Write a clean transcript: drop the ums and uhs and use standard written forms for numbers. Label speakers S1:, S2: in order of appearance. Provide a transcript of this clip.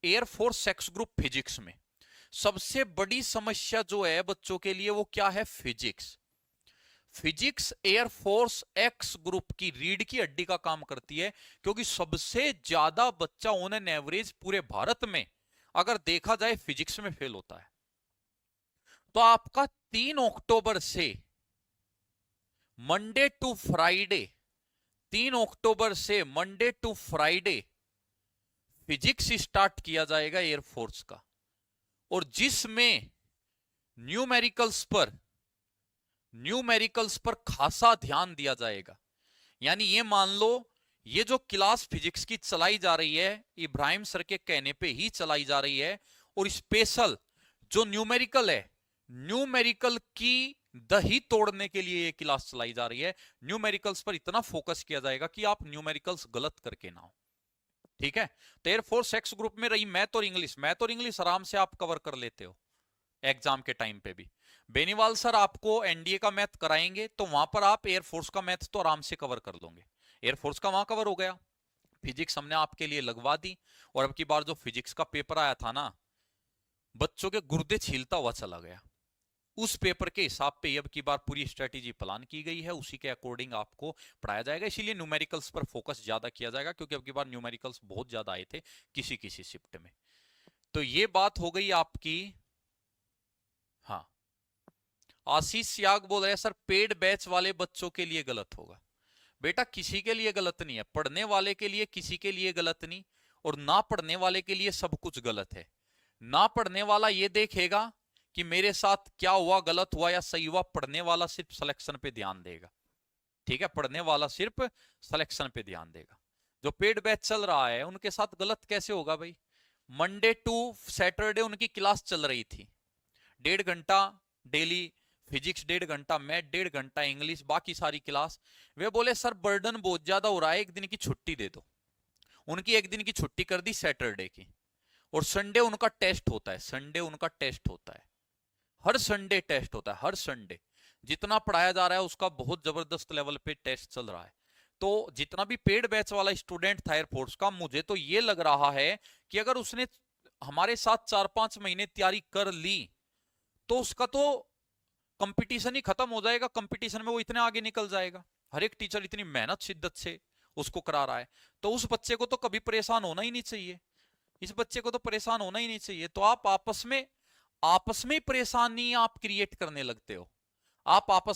S1: Air force sex group physics में सबसे बड़ी समस्या जो है बच्चों के लिए वो क्या है? Physics. Physics air force x group की रीढ़ की हड्डी का काम करती है, क्योंकि सबसे ज्यादा बच्चा ऑन एन एवरेज पूरे भारत में अगर देखा जाए फिजिक्स में फेल होता है। तो आपका 3 अक्टूबर से मंडे टू फ्राइडे, 3 अक्टूबर से Monday to Friday physics start किया जाएगा एयरफोर्स का, और जिसमें न्यूमेरिकल्स पर खासा ध्यान दिया जाएगा। यानी ये मान लो, ये जो क्लास फिजिक्स की चलाई जा रही है इब्राहिम सर के कहने पे ही चलाई जा रही है, और स्पेशल जो न्यूमेरिकल है, न्यूमेरिकल की दही तोड़ने के लिए ये क्लास चलाई जा रही है। न्यूमेरिकल्स पर इतना फोकस किया जाएगा कि आप न्यूमेरिकल्स गलत करके ना हो। ठीक है? तो एयरफोर्स एक्स ग्रुप में रही मैथ और इंग्लिश, आराम से आप कवर कर लेते हो एग्जाम के टाइम पे भी। बेनीवाल सर आपको एनडीए का मैथ कराएंगे तो वहां पर आप एयरफोर्स का मैथ तो आराम से कवर कर लोगे। एयरफोर्स का वहां कवर हो गया, फिजिक्स हमने आपके लिए लगवा दी। और अब की बार जो फिजिक्स का पेपर आया था ना, बच्चों के गुर्दे छीलता हुआ चला गया। उस पेपर के हिसाब पे अब की बार पूरी स्ट्रेटेजी प्लान की गई है, उसी के अकॉर्डिंग आपको पढ़ाया जाएगा। इसीलिए न्यूमेरिकल्स पर फोकस ज्यादा किया जाएगा, क्योंकि अब की बार न्यूमेरिकल्स बहुत ज्यादा आए थे किसी किसी शिफ्ट में। तो ये बात हो गई आपकी। हाँ, आशीष सियाग बोल रहे हैं सर पेड बैच वाले बच्चों के लिए गलत होगा। बेटा किसी के लिए गलत नहीं है, पढ़ने वाले के लिए किसी के लिए गलत नहीं, और ना पढ़ने वाले के लिए सब कुछ गलत है। ना पढ़ने वाला ये देखेगा कि मेरे साथ क्या हुआ, गलत हुआ या सही हुआ, पढ़ने वाला सिर्फ सिलेक्शन पे ध्यान देगा। ठीक है? पढ़ने वाला सिर्फ सिलेक्शन पे ध्यान देगा। जो पेड बैच चल रहा है उनके साथ गलत कैसे होगा भाई? मंडे टू सैटरडे उनकी क्लास चल रही थी, 1.5 घंटा डेली फिजिक्स, 1.5 घंटा मैथ, 1.5 घंटा इंग्लिश, बाकी सारी क्लास। वे बोले सर बर्डन बहुत ज्यादा हो रहा है, एक दिन की छुट्टी दे दो। उनकी एक दिन की छुट्टी कर दी सैटरडे की, और संडे उनका टेस्ट होता है। संडे उनका टेस्ट होता है, हर संडे टेस्ट होता है, हर संडे। जितना पढ़ाया जा रहा है उसका बहुत जबरदस्त लेवल पे टेस्ट चल रहा है। तो जितना भी पेड बैच वाला स्टूडेंट था एयरफोर्स का, मुझे तो ये लग रहा है कि अगर उसने हमारे साथ 4-5 महीने तैयारी कर ली तो उसका तो कंपटीशन ही खत्म हो जाएगा। कंपटीशन में वो इतने आगे निकल जाएगा, हर एक टीचर इतनी मेहनत शिद्दत से उसको करा रहा है। तो उस बच्चे को तो कभी परेशान होना ही नहीं चाहिए, इस बच्चे को तो परेशान होना ही नहीं चाहिए। तो आप आपस में परेशानी आप क्रिएट करने लगते हो। आप आपस